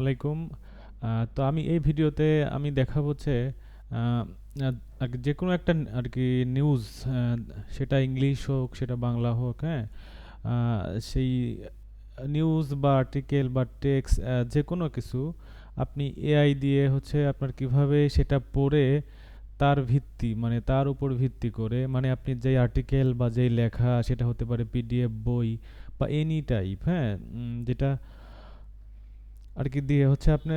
আলাইকুম। তো আমি এই ভিডিওতে আমি দেখাবো হচ্ছে আহ, যে কোনো একটা আর কি নিউজ, সেটা ইংলিশ হোক সেটা বাংলা হোক, হ্যাঁ। সেই নিউজ বা আর্টিকেল বা টেক্সট, যে কোনো কিছু আপনি এআই দিয়ে হচ্ছে আপনার কিভাবে সেটা পড়ে তার ভিত্তি মানে তার উপর ভিত্তি করে মানে আপনি যেই আর্টিকেল বা যেই লেখা সেটা হতে পারে পিডিএফ বই বা এনি টাইপ, হ্যাঁ। যেটা আর কি দিয়ে হচ্ছে আপনি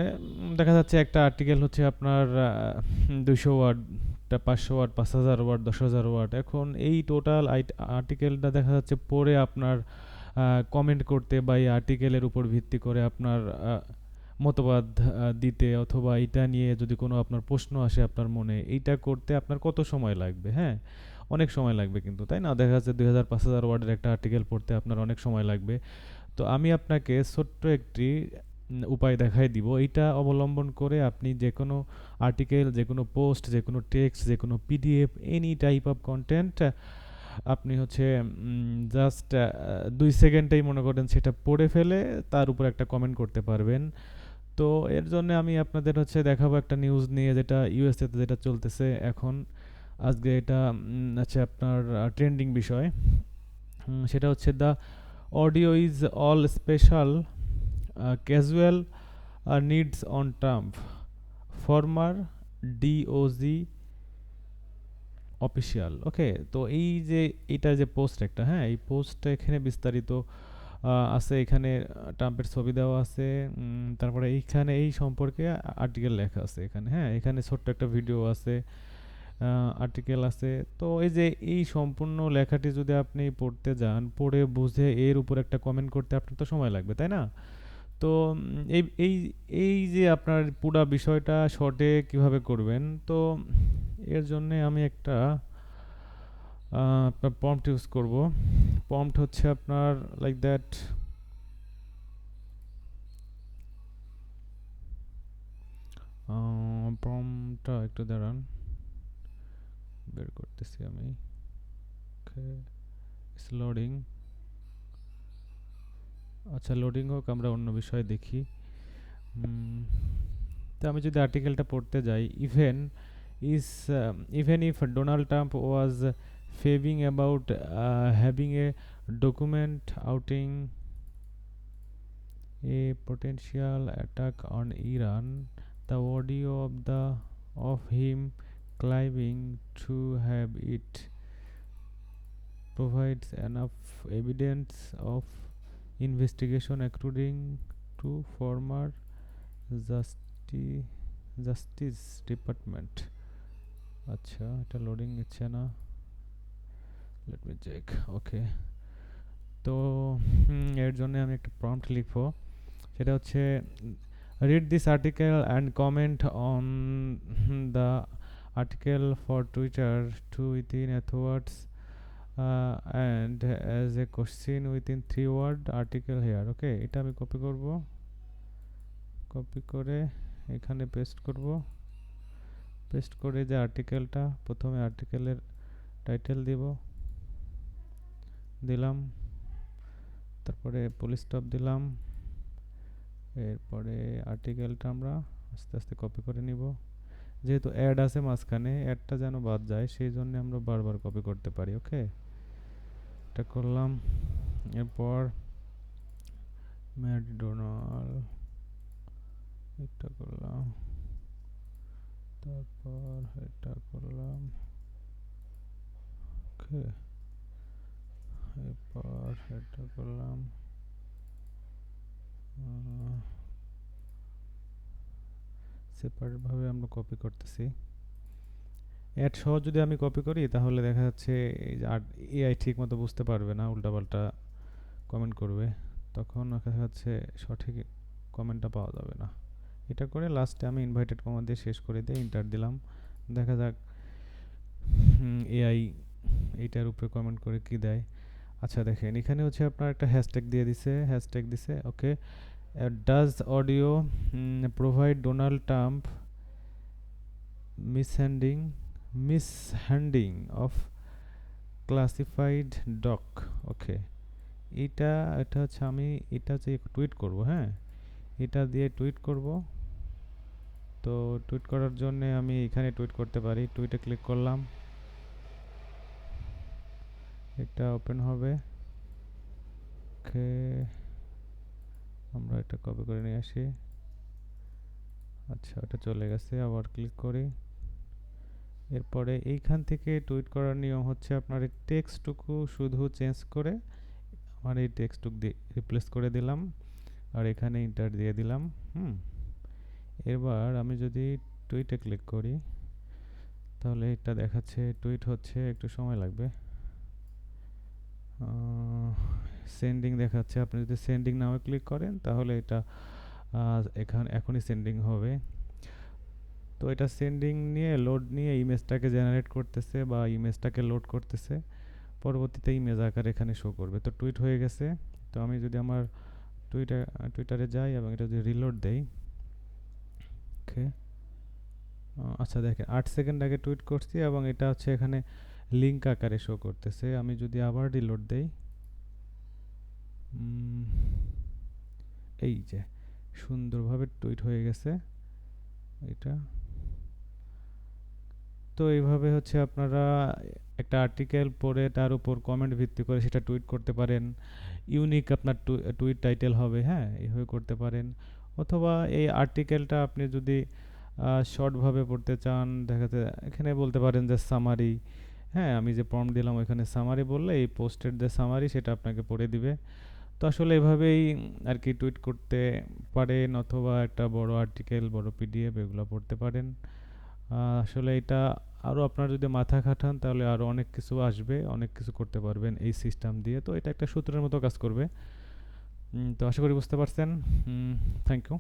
দেখা যাচ্ছে একটা আর্টিকেল হচ্ছে আপনার 200 ওয়ার্ড, 500 ওয়ার্ড, 5,000 ওয়ার্ড, 10,000 ওয়ার্ড। এখন এই টোটাল আর্টিকেলটা দেখা যাচ্ছে পড়ে আপনার কমেন্ট করতে বা এই আর্টিকেলের উপর ভিত্তি করে আপনার মতবাদ দিতে, অথবা এটা নিয়ে যদি কোনো আপনার প্রশ্ন আসে আপনার মনে, এইটা করতে আপনার কত সময় লাগবে, হ্যাঁ। অনেক সময় লাগবে কিন্তু, তাই না? দেখা যাচ্ছে 2,000 5,000 ওয়ার্ডের একটা আর্টিকেল পড়তে আপনার অনেক সময় লাগবে। তো আমি আপনাকে ছোট্ট একটি উপায় দেখাই দিব। এইটা অবলম্বন করে আপনি যে কোনো আর্টিকেল, যে কোনো পোস্ট, যে কোনো টেক্সট, যে কোনো PDF, any type of content আপনি হচ্ছে জাস্ট 2 সেকেন্ডেই মনে করেন সেটা পড়ে ফেলে তার উপর একটা কমেন্ট করতে পারবেন। তো এর জন্য আমি আপনাদের হচ্ছে দেখাবো একটা নিউজ নিয়ে, যেটা ইউএসএতে যেটা চলতেছে এখন। আজকে এটা আছে আপনার ট্রেন্ডিং বিষয়। সেটা হচ্ছে the audio is all special casual needs on Trump former DOJ official. Okay, তো এই যে এটা যে পোস্ট একটা, হ্যাঁ, এই পোস্টটা এখানে বিস্তারিত আছে। এখানে ট্রাম্পের ছবি দেওয়া আছে, তারপরে এইখানে এই সম্পর্কে আর্টিকেল লেখা আছে এখানে, হ্যাঁ। এখানে ছোট্ট একটা ভিডিও আছে, আর্টিকেল আছে। তো এই যে এই সম্পূর্ণ লেখাটি যদি আপনি পড়তে যান, পড়ে বুঝে এর উপর একটা কমেন্ট করতে আপনার তো সময় লাগবে, তাই না? তো এই এই এই যে আপনার পুরা বিষয়টা শর্টে কিভাবে করবেন, তো এর জন্যে আমি একটা আপনার প্রম্পট ইউজ করব। প্রম্পট হচ্ছে আপনার লাইক দ্যাট। প্রম্পটটা একটু দাঁড়ান, বের করতেছি আমি। ওকে, ইটস লোডিং। আচ্ছা, লোডিং হোক, আমরা অন্য বিষয় দেখি। তো আমি যদি আর্টিকেলটা পড়তে যাই, is even if Donald Trump was faving about having a document outing a potential attack on Iran, the audio of him claiming to have it provides enough evidence of investigation according to former justice justice department. আচ্ছা, এটা loading নিচ্ছে না, let me check. ওকে, তো এর জন্য আমি একটা prompt লিখবো। সেটা হচ্ছে read this article and comment on the article for Twitter to within words and as a question within 3 word article here. ওকে, এটা আমি কপি করব, কপি করে এখানে পেস্ট করব। পেস্ট করে যে আর্টিকেলটা, প্রথমে আর্টিকেলের টাইটেল দিলাম, তারপরে পুলিশ স্টপ দিলাম। এরপরে আর্টিকেলটা আমরা আস্তে আস্তে কপি করে নিব। যেহেতু অ্যাড আছে মাঝখানে, অ্যাডটা যেন বাদ যায় সেই জন্য আমরা বারবার কপি করতে পারি। ওকে, এটা করলাম। এরপর ম্যাকডোনাল্ড, এটা করলাম, তারপর এটা করলাম। ওকে, এরপর এটা করলাম। সেপারেটভাবে আমরা কপি করতেছি। অ্যাড সহ যদি আমি কপি করি তাহলে দেখা যাচ্ছে এই যে এআই ঠিক মতো বুঝতে পারবে না, উল্টাপাল্টা কমেন্ট করবে, তখন দেখা যাচ্ছে সঠিক কমেন্টটা পাওয়া যাবে না। এটা করে লাস্টে আমি ইনভাইটেড কমান্ড দিয়ে শেষ করে দিয়ে ইন্টার দিলাম। দেখা যাক এআই এইটার উপরে কমেন্ট করে কি দেয়। আচ্ছা, দেখেন এখানে হচ্ছে আপনার একটা হ্যাশট্যাগ দিছে। Okay, does audio provide Donald Trump mishandling mishandling of classified doc. Okay, এটা এটা হচ্ছে আমি এটা হচ্ছে টুইট করব, হ্যাঁ। এটা দিয়ে টুইট করব। তো টুইট করার জন্য আমি এখানে টুইট করতে পারি, টুইটে ক্লিক করলাম, এটা ওপেন হবে। ওকে, আমরা এটা কপি করে নিয়ে আসি। আচ্ছা, এটা চলে গেছে, আবার ক্লিক করি। এরপরে এইখান থেকে টুইট করার নিয়ম হচ্ছে আপনার এই টেক্সটটুকু শুধু চেঞ্জ করে আমার এই টেক্সটটুকু দিয়ে রিপ্লেস করে দিলাম, আর এখানে ইন্টার দিয়ে দিলাম। এবার আমি যদি টুইটে ক্লিক করি তাহলে এটা দেখাচ্ছে টুইট হচ্ছে, একটু সময় লাগবে। সেন্ডিং দেখাচ্ছে, আপনি যদি সেন্ডিং নামে ক্লিক করেন তাহলে এটা এখনই সেন্ডিং হবে। তো এটা সেন্ডিং নিয়ে লোড নিয়ে ইমেজটাকে জেনারেট করতেছে বা ইমেজটাকে লোড করতেছে, পরবর্তীতে ইমেজ আকারে এখানে শো করবে। তো টুইট হয়ে গেছে। তো আমি যদি আমার টুইটারে যাই এবং এটা যদি রিলোড দেই, ওকে, আচ্ছা দেখেন 8 সেকেন্ড আগে টুইট করছি এবং এটা হচ্ছে এখানে লিঙ্ক আকারে শো করতেছে। আমি যদি আবার রিলোড দেই, এই যে সুন্দরভাবে টুইট হয়ে গেছে এটা। তো এইভাবে হচ্ছে আপনারা একটা আর্টিকেল পড়ে তার উপর কমেন্ট ভিত্তি করে সেটা টুইট করতে পারেন। ইউনিক আপনার টুইট টাইটেল হবে, হ্যাঁ, এইভাবে করতে পারেন। অথবা এই আর্টিকেলটা আপনি যদি শর্টভাবে পড়তে চান, দেখাতে এখানে বলতে পারেন যে সামারি, হ্যাঁ, আমি যে প্রম্পট দিলাম ওইখানে সামারি বললে এই পোস্টের যে সামারি সেটা আপনাকে পড়ে দিবে। তো আসলে এভাবেই আর কি টুইট করতে পারেন, অথবা একটা বড় আর্টিকেল, বড় পিডিএফ এগুলো পড়তে পারেন। আসলে এটা আরও আপনার যদি মাথা খাটান তাহলে আরও অনেক কিছু আসবে, অনেক কিছু করতে পারবেন এই সিস্টেম দিয়ে। তো এটা একটা সূত্রের মতো কাজ করবে। তো আশা করি বুঝতে পারছেন। Thank you.